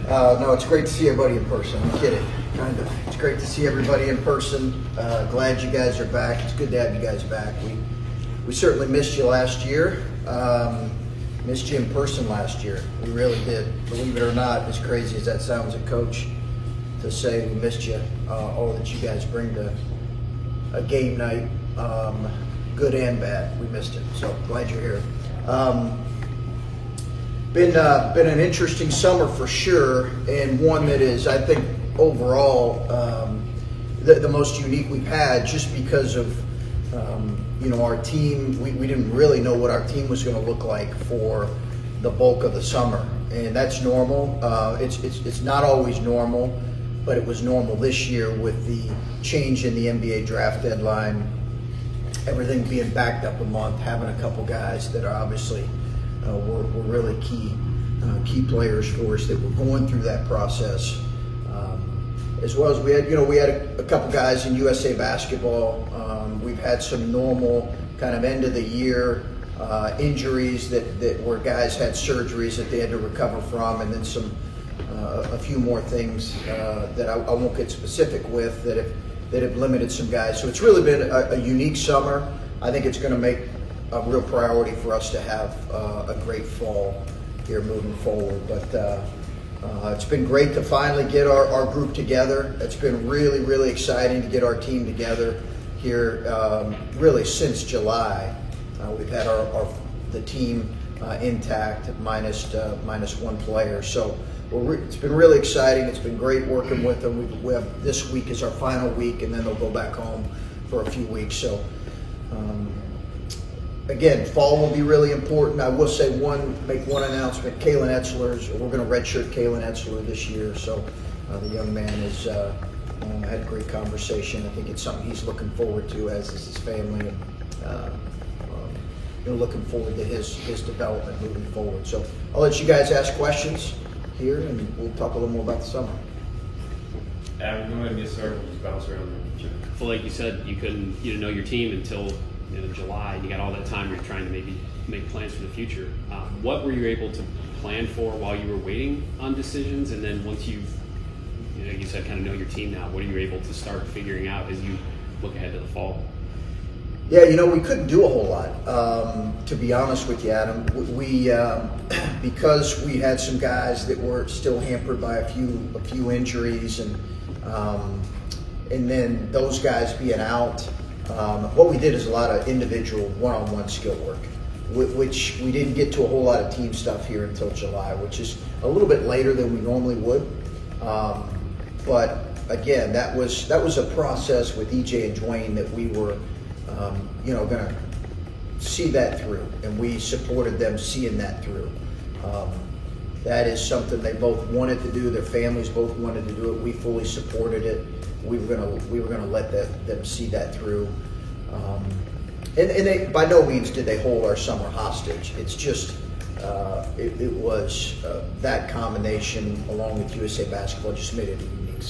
No, it's great to see everybody in person. I'm kidding, kind of. It's great to see everybody in person. Glad you guys are back. It's good to have you guys back. We certainly missed you last year. Missed you in person last year. We really did. Believe it or not, as crazy as that sounds, a coach, to say we missed you, all that you guys bring to a game night, good and bad. We missed it. So glad you're here. Been an interesting summer for sure, and one that is, I think, overall the most unique we've had, just because of our team. We didn't really know what our team was going to look like for the bulk of the summer, and that's normal. It's not always normal, but it was normal this year with the change in the NBA draft deadline, everything being backed up a month, having a couple guys that are obviously were really key players for us that were going through that process, as well as we had a couple guys in USA Basketball. We've had some normal kind of end of the year injuries that where guys had surgeries that they had to recover from, and then a few more things that I won't get specific with that have limited some guys. So it's really been a unique summer. I think it's going to make a real priority for us to have a great fall here moving forward. But it's been great to finally get our group together. It's been really, really exciting to get our team together here really since July. We've had the team intact minus one player. So it's been really exciting. It's been great working with them. We have this week is our final week, and then they'll go back home for a few weeks. So again, fall will be really important. I will say make one announcement. Kalen Etzler, we're going to redshirt Kalen Etzler this year. So the young man has had a great conversation. I think it's something he's looking forward to, as is his family. Looking forward to his development moving forward. So I'll let you guys ask questions here, and we'll talk a little more about the summer. Adam, go ahead and get started. We'll just bounce around there. Well, like you said, you didn't know your team until July. You got all that time. You're trying to maybe make plans for the future. What were you able to plan for while you were waiting on decisions? And then once you said kind of know your team now, what are you able to start figuring out as you look ahead to the fall? Yeah, we couldn't do a whole lot, to be honest with you, Adam. We because we had some guys that were still hampered by a few injuries, and then those guys being out. What we did is a lot of individual one-on-one skill work, which we didn't get to a whole lot of team stuff here until July, which is a little bit later than we normally would. But again, that was a process with EJ and Dwayne that we were going to see that through, and we supported them seeing that through. That is something they both wanted to do. Their families both wanted to do it. We fully supported it. We were going to let them see that through. And they, by no means did they hold our summer hostage. It's just it was that combination along with USA Basketball just made it a unique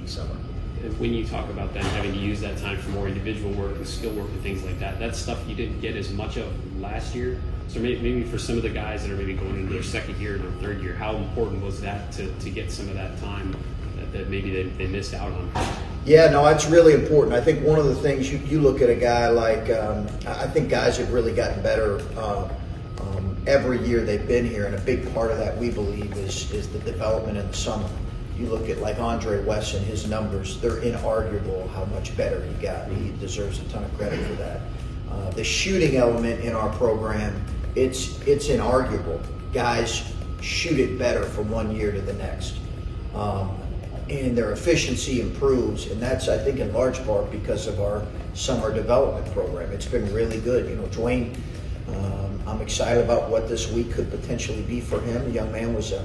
summer. When you talk about them having to use that time for more individual work and skill work and things like that, that's stuff you didn't get as much of last year. So maybe for some of the guys that are maybe going into their second year or their third year, how important was that to get some of that time that maybe they missed out on? Yeah, no, that's really important. I think one of the things you look at a guy like, I think guys have really gotten better every year they've been here, and a big part of that, we believe, is the development in the summer. You look at like Andre Wesson, his numbers, they're inarguable how much better he got. He deserves a ton of credit for that. The shooting element in our program, it's inarguable. Guys shoot it better from one year to the next. And their efficiency improves, and that's, I think, in large part because of our summer development program. It's been really good. Dwayne, I'm excited about what this week could potentially be for him. The young man was a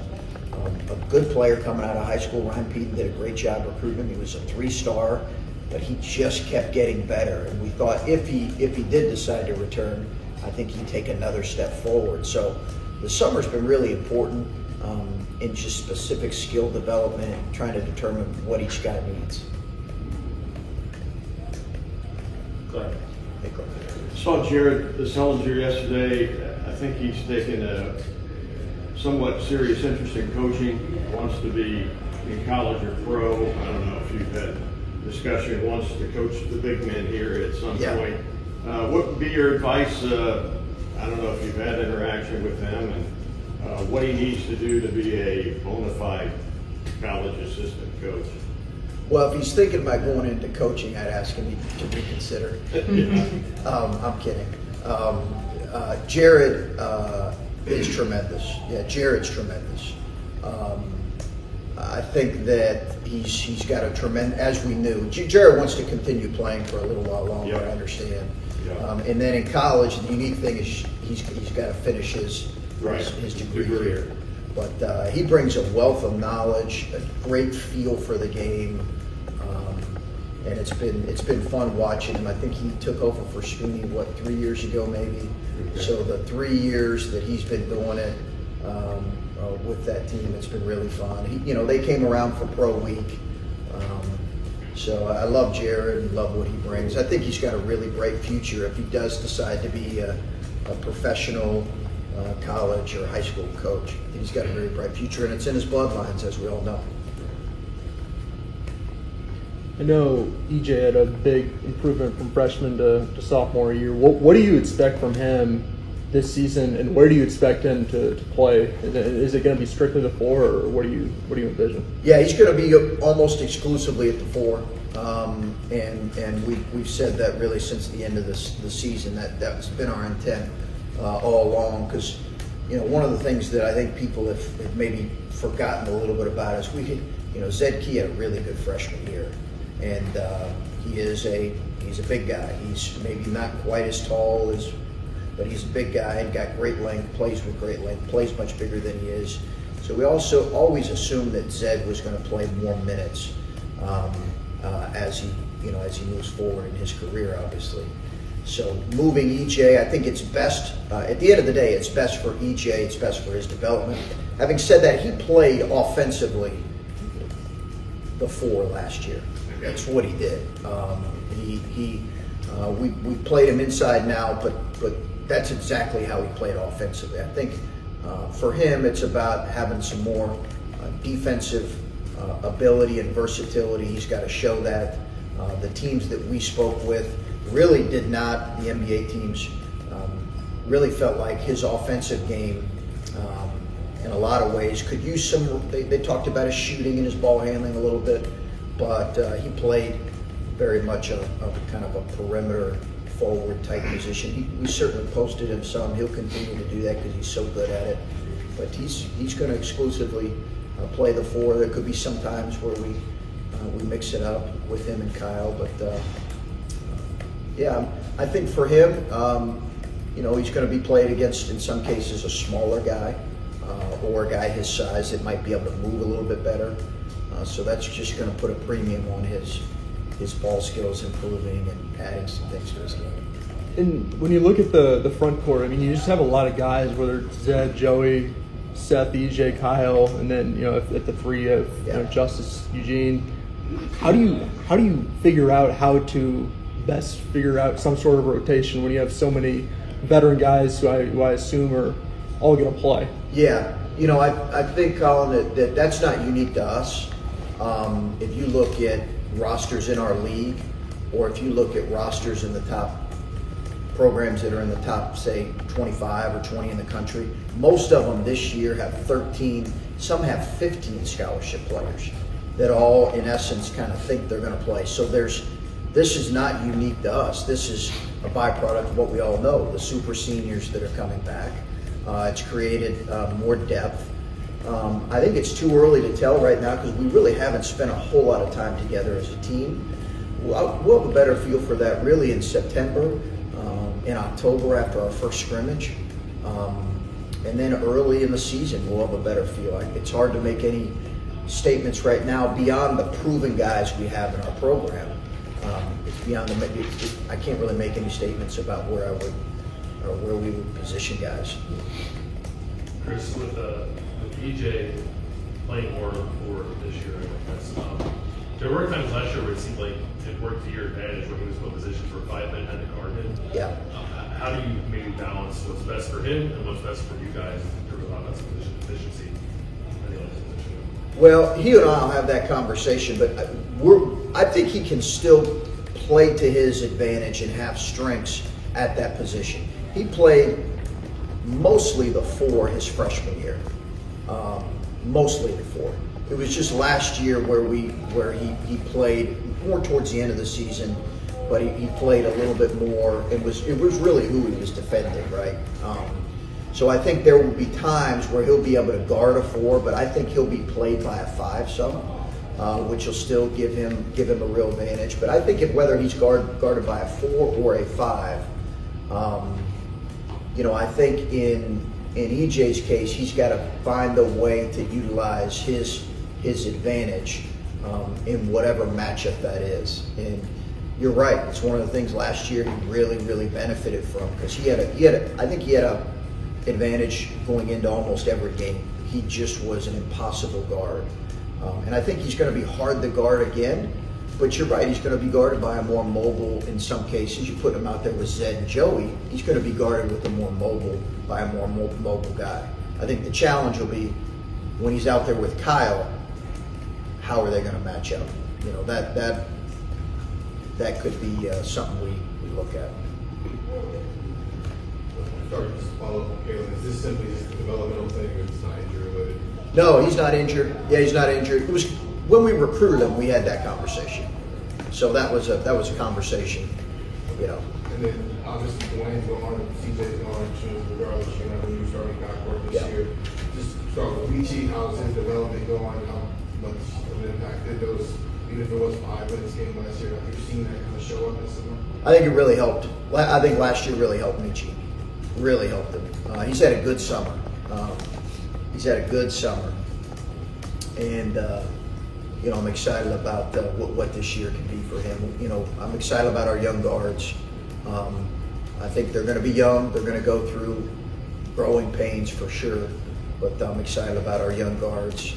good player coming out of high school. Ryan Peden did a great job recruiting him. He was a 3-star, but he just kept getting better. And we thought if he did decide to return, I think he'd take another step forward. So the summer's been really important in just specific skill development, trying to determine what each guy needs. Clay. Hey, Clay. I saw Jared Sullinger yesterday. I think he's taken somewhat serious interest in coaching, wants to be in college or pro. I don't know if you've had discussion, wants to coach the big men here at some point. What would be your advice? I don't know if you've had interaction with him and what he needs to do to be a bona fide college assistant coach. Well, if he's thinking about going into coaching, I'd ask him to reconsider. I'm kidding. Jared is tremendous. Yeah, Jared's tremendous. I think that he's got a tremendous, as we knew, Jared wants to continue playing for a little while longer, I understand. And then in college, the unique thing is he's got to finish his degree here. But he brings a wealth of knowledge, a great feel for the game, and it's been fun watching him. I think he took over for Sweeney 3 years ago, maybe. Okay. So the 3 years that he's been doing it with that team, it's been really fun. They came around for Pro Week, so I love Jared and love what he brings. I think he's got a really bright future if he does decide to be a professional college or high school coach. I think he's got a very bright future, and it's in his bloodlines, as we all know. I know EJ had a big improvement from freshman to sophomore year. What do you expect from him this season, and where do you expect him to play? Is it going to be strictly the 4, or what do you envision? Yeah, he's going to be almost exclusively at the 4, and we've said that really since the end of the season. That's been our intent all along, because one of the things that I think people have maybe forgotten a little bit about is Zed Key had a really good freshman year, and he's a big guy. He's maybe not quite as tall but he's a big guy and got great length, plays with great length, plays much bigger than he is. So we also always assumed that Zed was going to play more minutes as he moves forward in his career, obviously. So moving EJ, I think it's best, at the end of the day, it's best for EJ, it's best for his development. Having said that, he played offensively the 4 last year. That's what he did. We played him inside now, but that's exactly how he played offensively. I think for him, it's about having some more defensive ability and versatility. He's got to show that. The teams that we spoke with really did not, the NBA teams, really felt like his offensive game in a lot of ways could use some, they talked about his shooting and his ball handling a little bit, but he played very much a kind of a perimeter forward type position. We certainly posted him some. He'll continue to do that because he's so good at it. But he's going to exclusively play the 4. There could be some times where we mix it up with him and Kyle. But yeah, I think for him, he's going to be played against, in some cases, a smaller guy or a guy his size that might be able to move a little bit better. So that's just going to put a premium on his ball skills improving and adding some things to his game. And when you look at the front court, I mean, you just have a lot of guys, whether it's Zed, Joey, Seth, EJ, Kyle, and then at the 3 of Justice, Eugene. How do you figure out how to best figure out some sort of rotation when you have so many veteran guys who I assume are all going to play? Yeah, I think, Colin, that's not unique to us. If you look at rosters in our league, or if you look at rosters in the top programs that are in the top, say, 25 or 20 in the country, most of them this year have 13, some have 15 scholarship players that all, in essence, kind of think they're going to play. So this is not unique to us. This is a byproduct of what we all know, the super seniors that are coming back. It's created more depth. I think it's too early to tell right now because we really haven't spent a whole lot of time together as a team. We'll have a better feel for that really in September, in October after our first scrimmage, and then early in the season we'll have a better feel. It's hard to make any statements right now beyond the proven guys we have in our program. It's beyond I can't really make any statements about where we would position guys. Chris, with EJ playing more forward this year, that's There were times last year where it seemed like it worked to your advantage when he was put in positions where 5 men had to guard him. Yeah. How do you maybe balance what's best for him and what's best for you guys in terms of offensive efficiency? Well, he and I will have that conversation, but I think he can still play to his advantage and have strengths at that position. He played mostly the 4 his freshman year, mostly the 4. It was just last year where he played more towards the end of the season, but he played a little bit more. It was really who he was defending, right? So I think there will be times where he'll be able to guard a 4, but I think he'll be played by a 5 some, which will still give him a real advantage. But I think whether he's guarded by a 4 or a 5, I think in EJ's case, he's got to find a way to utilize his advantage in whatever matchup that is. And you're right; it's one of the things last year he really benefited from, because he had a advantage going into almost every game. He just was an impossible guard, and I think he's going to be hard to guard again. But you're right; he's going to be guarded by a more mobile. In some cases, you put him out there with Zed and Joey, he's going to be guarded with by a more mobile guy. I think the challenge will be when he's out there with Kyle. How are they going to match up? That could be something we look at. Sorry, just to follow up on Kalen. Is this simply just a developmental thing, or it's not injury related? No, he's not injured. Yeah, he's not injured. It was when we recruited him, we had that conversation. So that was a conversation, And then obviously Dwayne's going, CJ's going, regardless, you're going to have a new starting backcourt this year. Just start with Michi. How's his development going? How much of an impact did those, even if it was 5 minutes game last year, have you seen that kind of show up this summer? I think it really helped. I think last year really helped Michi. Really helped him. He's had a good summer. And I'm excited about what this year can be for him. I'm excited about our young guards. I think they're going to be young. They're going to go through growing pains for sure. But I'm excited about our young guards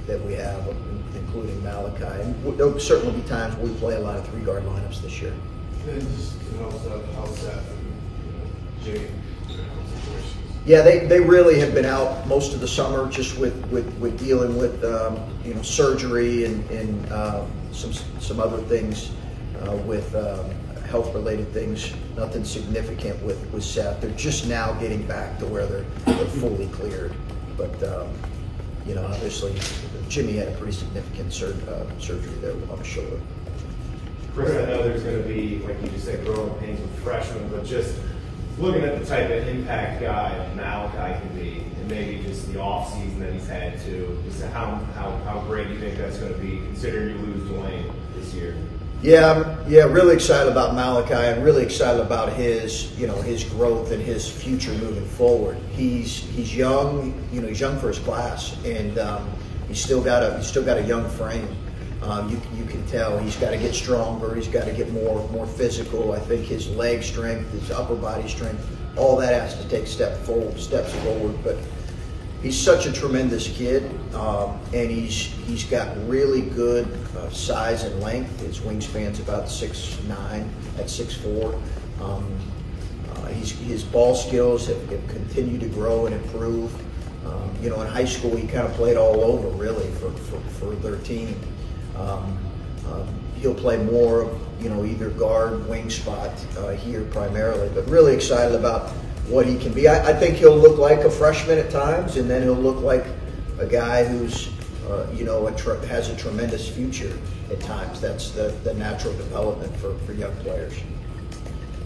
that we have, including Malachi. And there'll certainly be times where we play a lot of 3-guard lineups this year. And just to help Seth and Jay situations. Yeah, they really have been out most of the summer, just with dealing with surgery and some other things with health-related things. Nothing significant with Seth. They're just now getting back to where they're fully cleared. But obviously, Jimmy had a pretty significant surgery there on his shoulder. Chris, I know there's going to be, like you just said, growing pains with freshmen, but just looking at the type of impact guy Malachi can be, and maybe just the off season that he's had too, just how great do you think that's going to be, considering you lose Dwayne this year? Yeah, really excited about Malachi. I'm really excited about his growth and his future moving forward. He's young, he's young for his class, and he's still got a young frame. You can tell he's got to get stronger. He's got to get more physical. I think his leg strength, his upper body strength, all that has to take steps forward. But he's such a tremendous kid, and he's got really good size and length. His wingspan's about 6'9" at 6'4". His ball skills have continued to grow and improve. In high school, he kind of played all over really for their team. He'll play more of either guard, wing spot here primarily, but really excited about what he can be. I think he'll look like a freshman at times, and then he'll look like a guy who's has a tremendous future at times. That's the natural development for young players.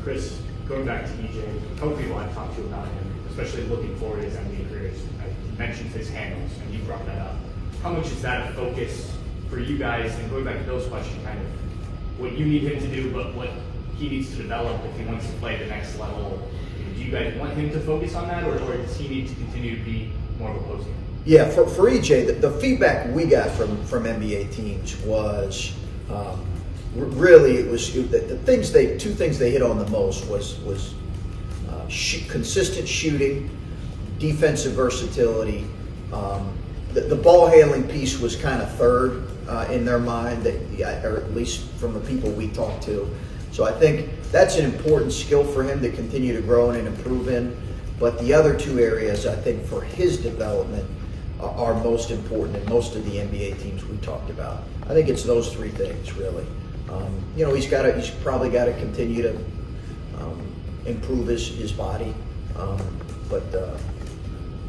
Chris, going back to EJ, a couple people I've talked to about him, especially looking forward to his NBA career, I mentioned his handles, and you brought that up. How much is that a focus for you guys? And going back to Bill's question, kind of what you need him to do, but what he needs to develop if he wants to play the next level. Do you guys want him to focus on that, or does he need to continue to be more of a post game? Yeah, for EJ, the feedback we got from NBA teams was really it was two things they hit on the most was consistent shooting, defensive versatility. The ball handling piece was kind of third. in their mind, or at least from the people we talk to. So I think that's an important skill for him to continue to grow and improve in. But the other two areas, I think, for his development are most important in most of the NBA teams we talked about. I think it's those three things, really. He's probably got to continue to improve his body, but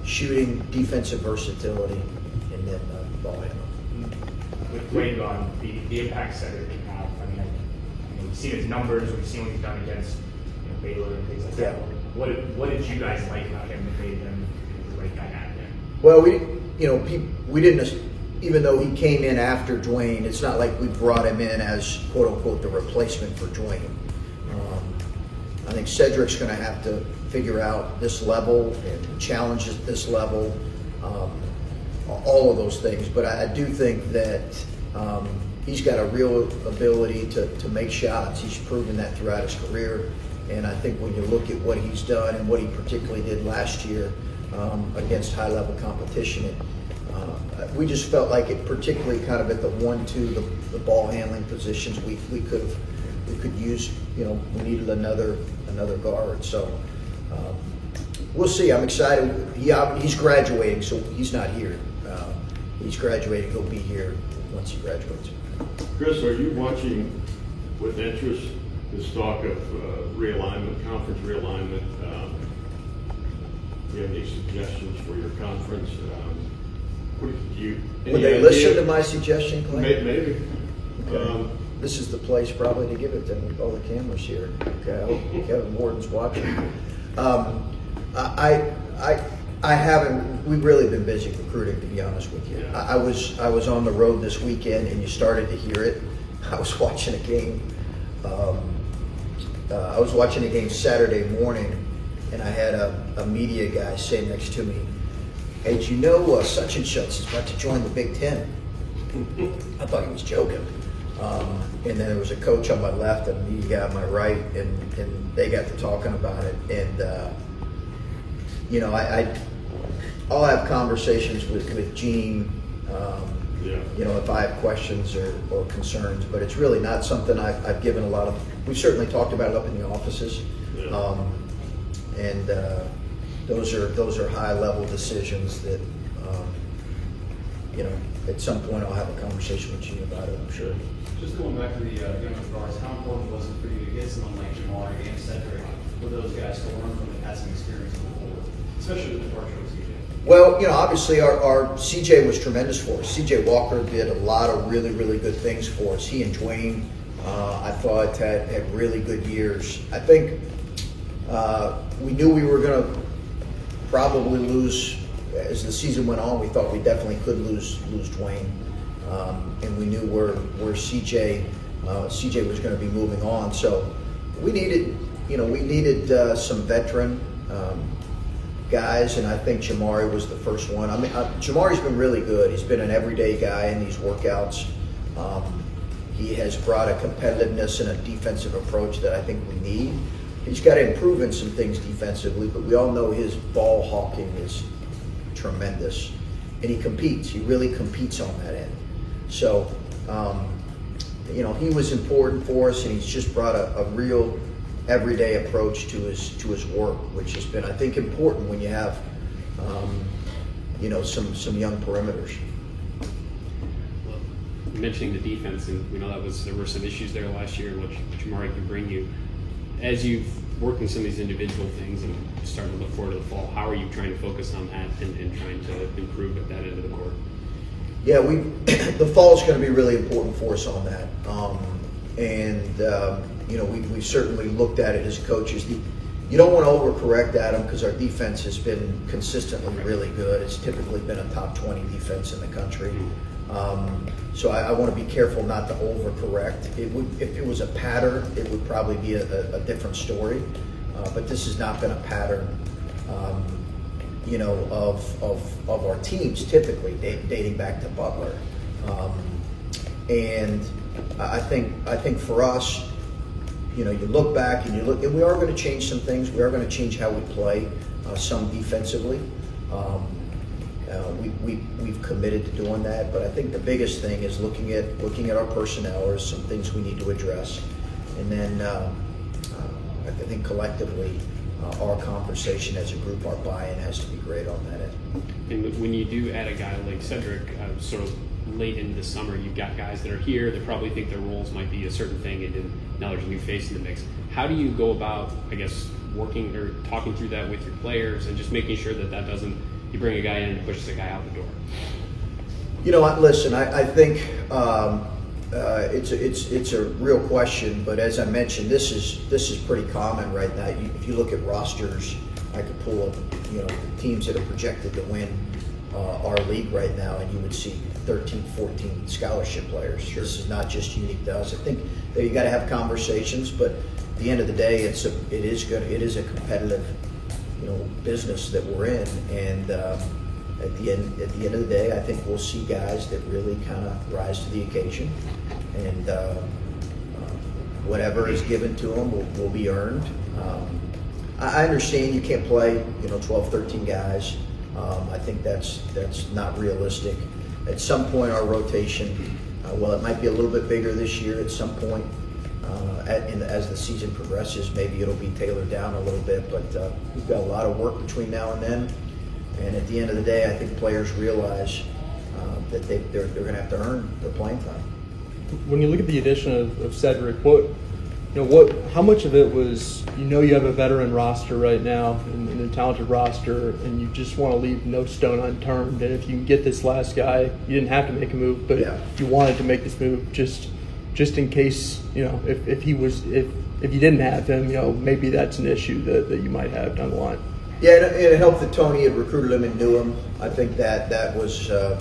shooting, defensive versatility, and then ball handling. With Dwayne gone, the impact Cedric can have. I mean, we've seen his numbers, we've seen what he's done against Baylor and things like that. What did you guys like about him that made him the right guy at him? Well, we didn't. Even though he came in after Dwayne, it's not like we brought him in as quote unquote the replacement for Dwayne. I think Cedric's going to have to figure out this level and challenge at this level, all of those things. But I do think that he's got a real ability to make shots. He's proven that throughout his career. And I think when you look at what he's done and what he particularly did last year against high-level competition, we just felt like it, particularly kind of at the 1-2, the ball handling positions, we could use. We needed another guard. So we'll see. I'm excited. He's graduating, so he's not here. He's graduating. He'll be here once he graduates. Chris, are you watching with interest this talk of realignment, conference realignment? Do you have any suggestions for your conference? Would they listen to my suggestion, Clay? Maybe. Okay. This is the place probably to give it to all the cameras here. Okay, I hope Kevin Warden's watching. I haven't. We've really been busy recruiting, to be honest with you. Yeah. I was on the road this weekend, and you started to hear it. I was watching a game. I was watching a game Saturday morning, and I had a media guy say next to me, "Hey, did you know such and such is about to join the Big Ten?" I thought he was joking. And then there was a coach on my left and a media guy on my right, and they got to talking about it. And I'll have conversations with Gene. If I have questions or concerns, but it's really not something I've given a lot of. We've certainly talked about it up in the offices, and those are high level decisions that at some point I'll have a conversation with Gene about it. I'm sure. Just going back to the young guards, how important was it for you to get someone like Jamari and Cedric for those guys to learn from and have some experience moving forward, especially with the departure of CJ? Well, obviously our CJ was tremendous for us. CJ Walker did a lot of really, really good things for us. He and Dwayne, I thought, had really good years. I think we knew we were going to probably lose as the season went on. We thought we definitely could lose Dwayne, and we knew where CJ was going to be moving on. So we needed some veteran guys, and I think Jamari was the first one. I mean, Jamari's been really good. He's been an everyday guy in these workouts. He has brought a competitiveness and a defensive approach that I think we need. He's got to improve in some things defensively, but we all know his ball hawking is tremendous, and he competes. He really competes on that end. So, he was important for us, and he's just brought a real everyday approach to his work, which has been, I think, important when you have, some young perimeters. Well, mentioning the defense, and there were some issues there last year, which Jamari can bring you. As you've worked in some of these individual things and starting to look forward to the fall, how are you trying to focus on that and trying to improve at that end of the court? Yeah, the fall is going to be really important for us on that. We've certainly looked at it as coaches. You don't want to overcorrect, Adam, because our defense has been consistently really good. It's typically been a top 20 defense in the country. So I want to be careful not to overcorrect. If it was a pattern, it would probably be a different story. But this has not been a pattern, of our teams typically dating back to Butler. And I think for us, you look back and and we are going to change some things. We are going to change how we play, some defensively. We've committed to doing that, but I think the biggest thing is looking at our personnel. There's some things we need to address, and then I think collectively our conversation as a group, our buy-in has to be great on that end. And when you do add a guy like Cedric, sort of late in the summer, you've got guys that are here that probably think their roles might be a certain thing, and then now there's a new face in the mix. How do you go about, I guess, working or talking through that with your players and just making sure that doesn't, you bring a guy in and pushes a guy out the door? You know what? Listen, I think it's a real question, but as I mentioned, this is pretty common right now. If you look at rosters, I could pull up the teams that are projected to win our league right now, and you would see 13, 14 scholarship players. Sure. This is not just unique to us. I think that you got to have conversations, but at the end of the day, it is a competitive business that we're in, and at the end of the day, I think we'll see guys that really kind of rise to the occasion, and whatever is given to them will be earned. I understand you can't play 12, 13 guys. I think that's not realistic. At some point, our rotation, it might be a little bit bigger this year. At some point, as the season progresses, maybe it'll be tailored down a little bit. But we've got a lot of work between now and then. And at the end of the day, I think players realize that they're going to have to earn their playing time. When you look at the addition of Cedric, how much of it was you have a veteran roster right now and a talented roster, and you just want to leave no stone unturned, and if you can get this last guy, you didn't have to make a move, but you wanted to make this move just in case if you didn't have him, maybe that's an issue that you might have down the line. Yeah, and it helped that Tony had recruited him and knew him. I think that was a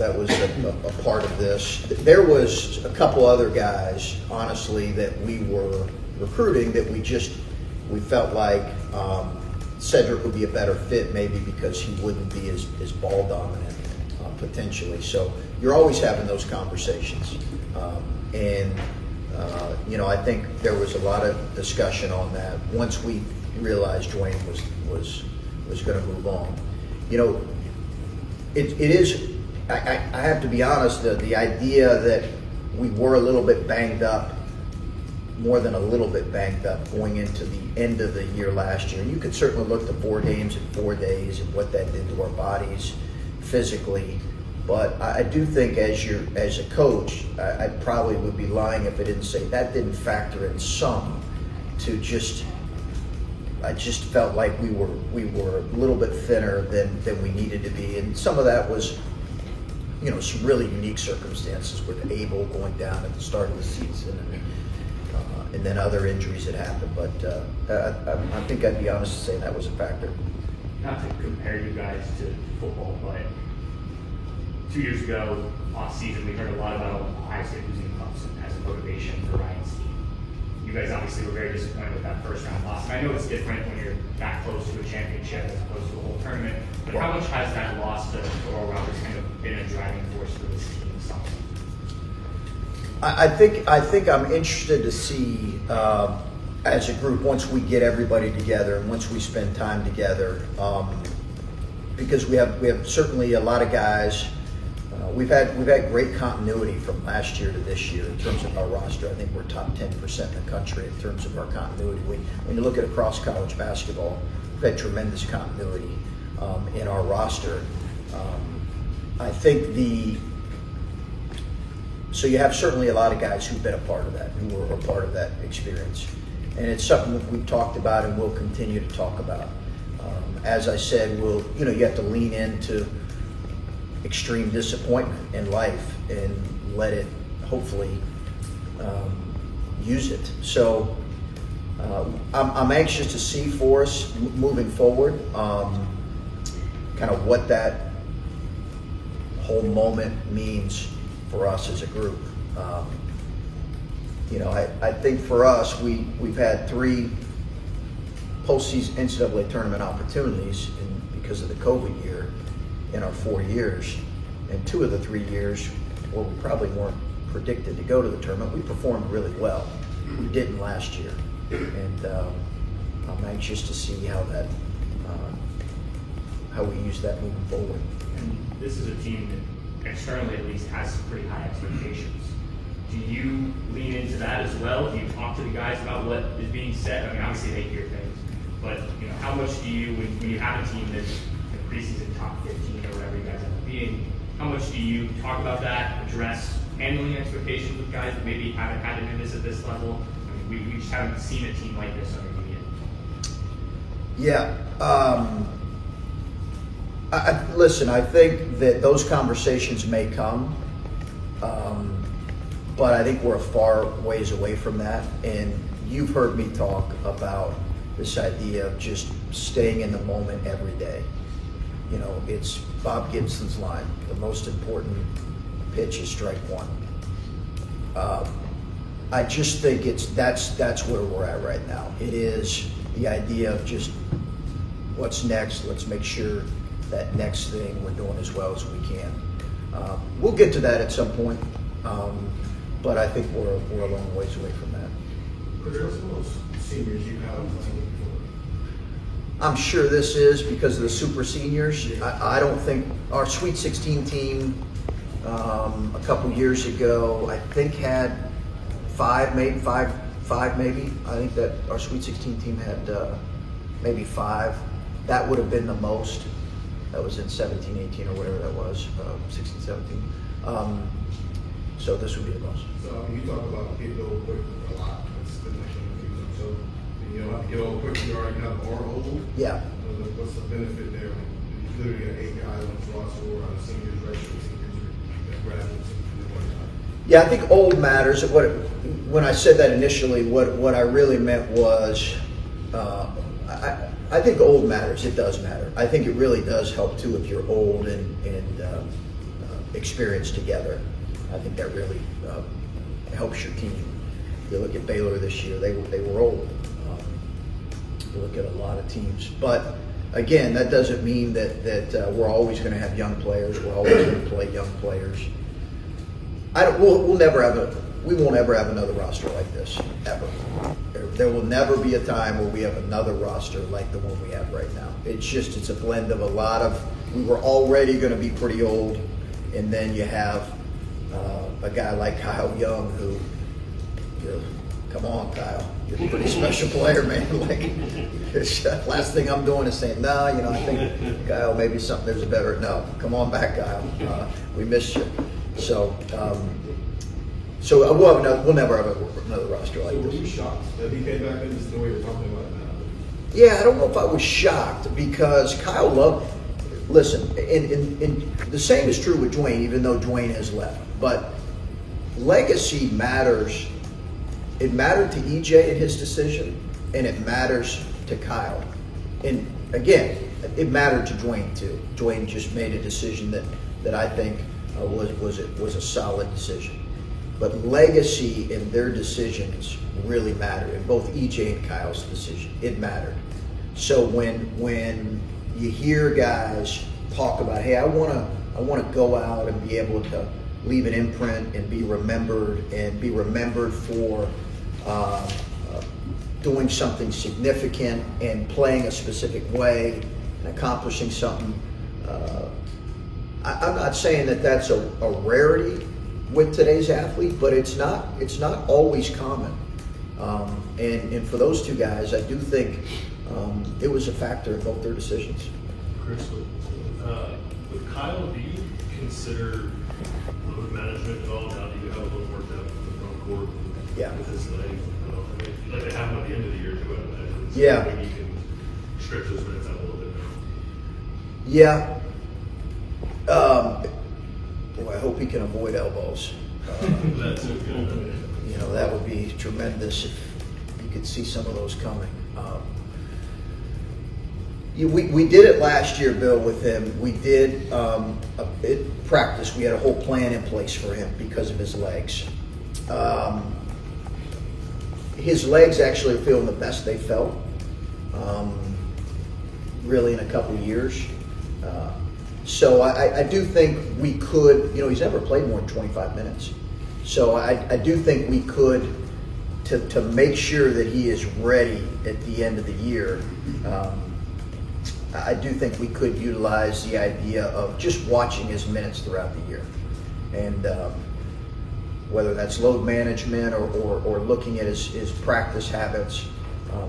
part of this. There was a couple other guys, honestly, that we were recruiting that we felt like Cedric would be a better fit, maybe because he wouldn't be as ball dominant potentially. So you're always having those conversations, and I think there was a lot of discussion on that once we realized Dwayne was going to move on. It is. I have to be honest. The idea that we were a little bit banged up, more than a little bit banged up, going into the end of the year last year. And you could certainly look to 4 games in 4 days and what that did to our bodies physically. But I do think as a coach, I probably would be lying if I didn't say that didn't factor in some to just. I just felt like we were a little bit thinner than we needed to be, and some of that was, some really unique circumstances with Abel going down at the start of the season, and then other injuries that happened. But I think I'd be honest to say that was a factor. Not to compare you guys to football, but 2 years ago, off season, we heard a lot about Ohio State losing Clemson as a motivation for Ryan's team. You guys obviously were very disappointed with that first round loss. And I know it's different when you're that close to a championship as opposed to a whole tournament. But how much has that loss to Oral Roberts kind of been a driving force for this team this summer? I think I'm interested to see as a group once we get everybody together and once we spend time together, because we have certainly a lot of guys. We've had great continuity from last year to this year in terms of our roster. I think we're top 10% in the country in terms of our continuity. When you look at across college basketball, we've had tremendous continuity in our roster. I think so you have certainly a lot of guys who've been a part of that, who were a part of that experience. And it's something that we've talked about and we'll continue to talk about. As I said, you have to lean into extreme disappointment in life and let it hopefully use it. So I'm anxious to see for us moving forward kind of what that whole moment means for us as a group. I think for us, we've had 3 postseason NCAA tournament opportunities because of the COVID year in our 4 years, and 2 of the 3 years where we probably weren't predicted to go to the tournament, we performed really well. We didn't last year, and I'm anxious to see how we use that moving forward. And this is a team that externally at least has some pretty high expectations. Do you lean into that as well? Do you talk to the guys about what is being said? I mean, obviously they hear things, but how much do you, when you have a team that's preseason top 15 or whatever you guys end up being, how much do you talk about that, address handling expectations with guys that maybe haven't had to do this at this level? I mean, we just haven't seen a team like this under you yet. Yeah. Listen, I think that those conversations may come, but I think we're a far ways away from that. And you've heard me talk about this idea of just staying in the moment every day. It's Bob Gibson's line: the most important pitch is strike one. I just think that's where we're at right now. It is the idea of just what's next. Let's make sure that next thing we're doing as well as we can. We'll get to that at some point, but I think we're a long ways away from that. What's the most seniors you have on the team before? I'm sure this is because of the super seniors. I don't think our Sweet 16 team a couple years ago, I think had five maybe. I think that our Sweet 16 team had maybe 5. That would have been the most. That was in 17, 18 or whatever that was, 16, 17. So this would be the most. So you talk about getting old quick a lot. That's the next one. So you don't have to get old quick. You already have more old. Yeah. What's the benefit there? You literally got 8 guys on this roster or on seniors, redshirt seniors, that graduates in 1 time. Yeah, I think old matters. When I said that initially, what I really meant was, I think old matters. It does matter. I think it really does help too if you're old and experienced together. I think that really helps your team. You look at Baylor this year; they were old. You look at a lot of teams, but again, that doesn't mean that we're always going to have young players. We're always going to play young players. We won't ever have another roster like this, ever. There will never be a time where we have another roster like the one we have right now. It's a blend of a lot of, we were already going to be pretty old, and then you have a guy like Kyle Young who, come on, Kyle, you're a pretty special player, man. Last thing I'm doing is saying, no, I think, Kyle, maybe there's a better, no, come on back, Kyle. We missed you. So we'll never have another roster like So were this. you shocked that he came back in? This is the way you're talking about it now. Yeah, I don't know if I was shocked because Kyle loved. Listen, and the same is true with Dwayne, even though Dwayne has left. But legacy matters. It mattered to EJ in his decision, and it matters to Kyle. And again, it mattered to Dwayne too. Dwayne just made a decision that I think was a solid decision. But legacy and their decisions really matter. In both EJ and Kyle's decision, it mattered. So when you hear guys talk about, hey, I want to go out and be able to leave an imprint and be remembered for doing something significant and playing a specific way and accomplishing something. I'm not saying that that's a rarity with today's athlete, but it's not always common. And for those two guys, I do think it was a factor in both their decisions. Chris, with Kyle, do you consider load management at all? Now that you have a little more depth in the front court Yeah. with his legs? Like they have him at the end of the year too, I imagine. So Yeah. maybe you can stretch those minutes out a little bit more. Yeah. Boy, I hope he can avoid elbows. That's good. That would be tremendous if you could see some of those coming. We did it last year, Bill, with him. We did practice. We had a whole plan in place for him because of his legs. His legs actually are feeling the best they felt, really, in a couple years. So I do think we could, he's never played more than 25 minutes. So I do think we could, to make sure that he is ready at the end of the year, I do think we could utilize the idea of just watching his minutes throughout the year. And whether that's load management or looking at his practice habits,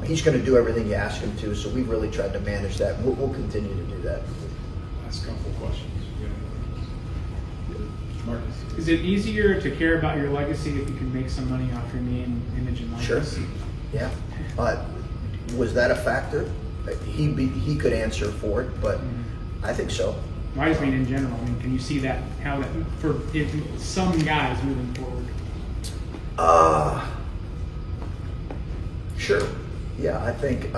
he's going to do everything you ask him to, so we've really tried to manage that. We'll continue to do that. Last couple of questions. Marcus. Is it easier to care about your legacy if you can make some money off your name, image, and likeness? Sure. Yeah. Was that a factor? He could answer for it, but I think so. I just mean in general. I mean, can you see that how that for some guys moving forward? Sure. Yeah, I think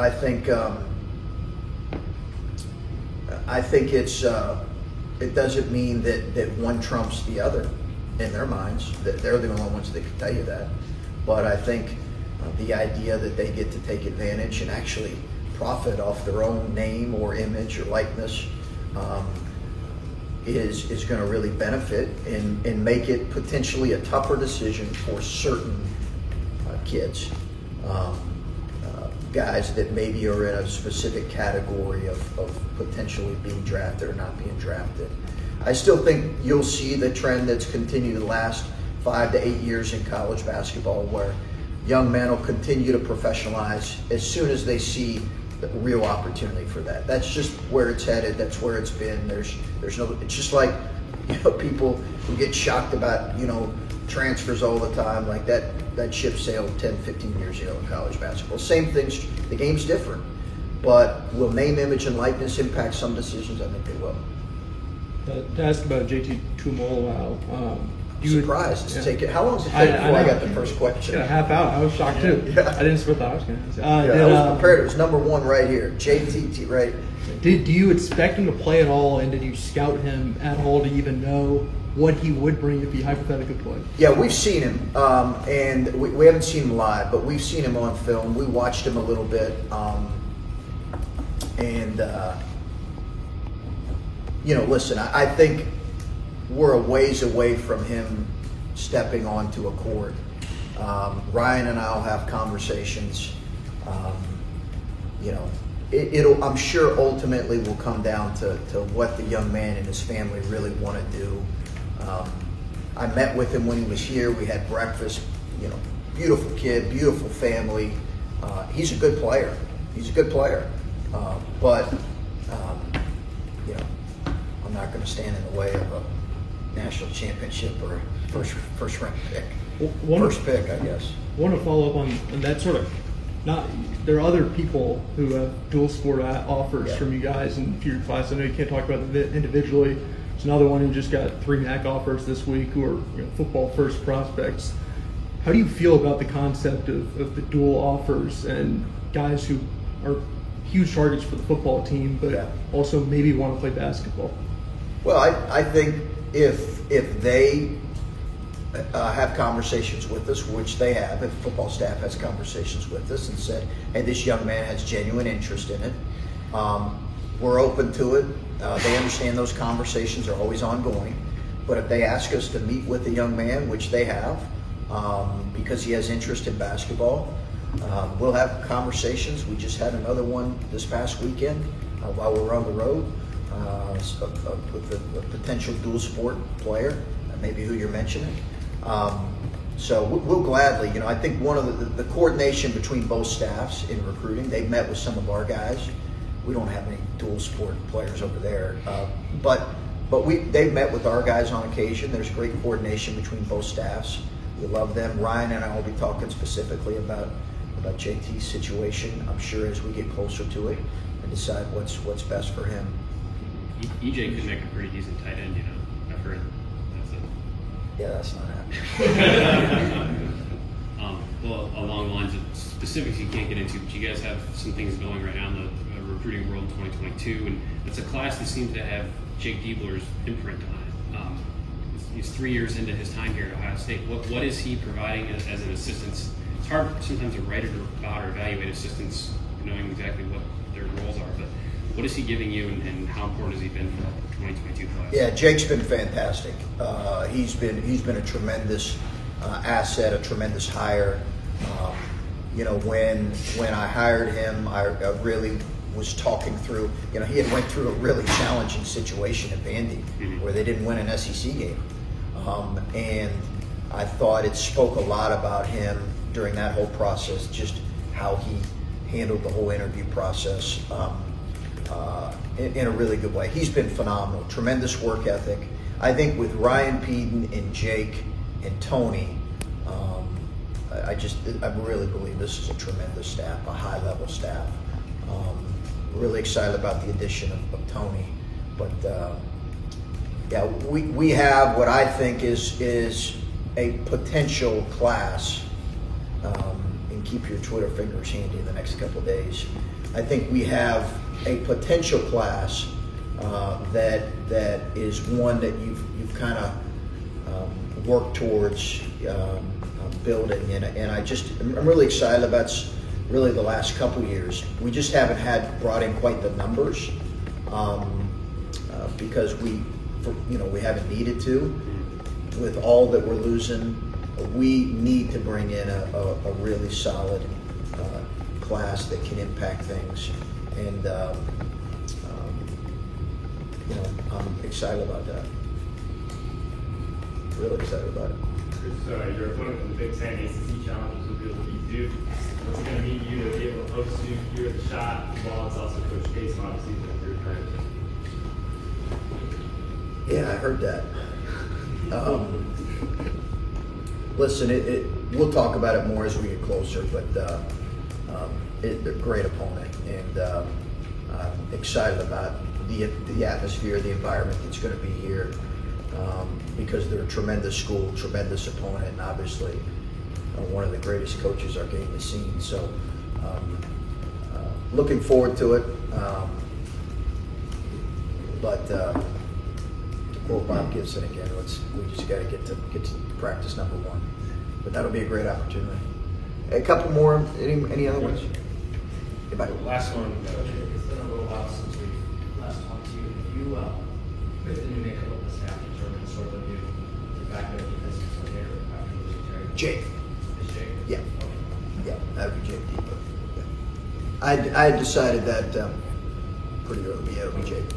it's. It doesn't mean that one trumps the other in their minds. That they're the only ones that can tell you that. But I think the idea that they get to take advantage and actually profit off their own name or image or likeness is going to really benefit and make it potentially a tougher decision for certain kids. Guys that maybe are in a specific category of potentially being drafted or not being drafted. I still think you'll see the trend that's continued the last 5 to 8 years in college basketball, where young men will continue to professionalize as soon as they see the real opportunity for that. That's just where it's headed. That's where it's been. There's no. It's just like, people who get shocked about transfers all the time, like that ship sailed 10, 15 years ago in college basketball. Same things, the game's different, but will name, image, and likeness impact some decisions? I think they will. To ask about JT Tuimoloau, surprised. How long did it take before I got the first question? A half hour. I was shocked too. Yeah. I didn't expect that. I was going to I was prepared. It was number one right here. JT, right? Do you expect him to play at all, and did you scout him at all to even know what he would bring if he hypothetically played? Yeah, we've seen him, and we haven't seen him live, but we've seen him on film. We watched him a little bit, listen, I think we're a ways away from him stepping onto a court. Ryan and I will have conversations. I'm sure ultimately will come down to what the young man and his family really want to do. I met with him when he was here. We had breakfast. Beautiful kid, beautiful family. He's a good player. But I'm not going to stand in the way of a national championship or first round pick. First pick, I guess. I want to follow up on that sort of. There are other people who have dual sport offers from you guys in your class. I know you can't talk about them individually. There's another one who just got 3 MAC offers this week who are football first prospects. How do you feel about the concept of the dual offers and guys who are huge targets for the football team, but also maybe want to play basketball? Well, I think if they have conversations with us, which they have, if the football staff has conversations with us and said, hey, this young man has genuine interest in it, we're open to it. They understand those conversations are always ongoing. But if they ask us to meet with a young man, which they have, because he has interest in basketball, we'll have conversations. We just had another one this past weekend while we were on the road with a potential dual sport player, maybe who you're mentioning. So we'll gladly, I think one of the coordination between both staffs in recruiting, they've met with some of our guys. We don't have any dual sport players over there, but they've met with our guys on occasion. There's great coordination between both staffs. We love them. Ryan and I will be talking specifically about JT's situation, I'm sure, as we get closer to it and decide what's best for him. EJ could make a pretty decent tight end, I've heard. Yeah, that's not happening. Well, along the lines of specifics you can't get into, but you guys have some things going right now in the recruiting world in 2022, and it's a class that seems to have Jake Diebler's imprint on it. He's 3 years into his time here at Ohio State. What is he providing as an assistant? It's hard sometimes to write about or evaluate assistants knowing exactly what their roles are, but what is he giving you, and how important has he been for the 2022 class? Yeah, Jake's been fantastic. He's been a tremendous asset, a tremendous hire. When I hired him, I really was talking through, he had went through a really challenging situation at Vandy where they didn't win an SEC game. And I thought it spoke a lot about him during that whole process, just how he handled the whole interview process in a really good way. He's been phenomenal, tremendous work ethic. I think with Ryan Peden and Jake and Tony, I really believe this is a tremendous staff, a high-level staff. Really excited about the addition of Tony, but yeah, we have what I think is a potential class. And keep your Twitter fingers handy in the next couple of days. I think we have a potential class that is one that you've kind of worked towards building, and I'm really excited about really the last couple of years. We just haven't brought in quite the numbers because we haven't needed to. With all that we're losing, we need to bring in a really solid class that can impact things, and I'm excited about that. Really excited about it. Chris, your opponent in the Big Ten ACC challenges will be able to beat Duke. What's it going to mean to you to be able to host Duke here at the shot, while it's also Coach Case obviously in your career? Yeah, I heard that. Listen, we'll talk about it more as we get closer, but they're a great opponent, and I'm excited about the atmosphere, the environment that's going to be here, because they're a tremendous school, tremendous opponent, and obviously one of the greatest coaches our game has seen. So looking forward to it, but to quote Bob Gibson again, we just got to get to practice number one. But that'll be a great opportunity. A couple more. Any other ones? Goodbye. Last one. It's been a little while since we last talked to you. If you, with the new makeup of the staff, determine sort of new back there defensive coordinator after losing Terry? Jake. Is Jake? Yeah. Yeah, that would be Jake Deeper. Yeah. I decided that pretty early. Yeah, it would be Jake.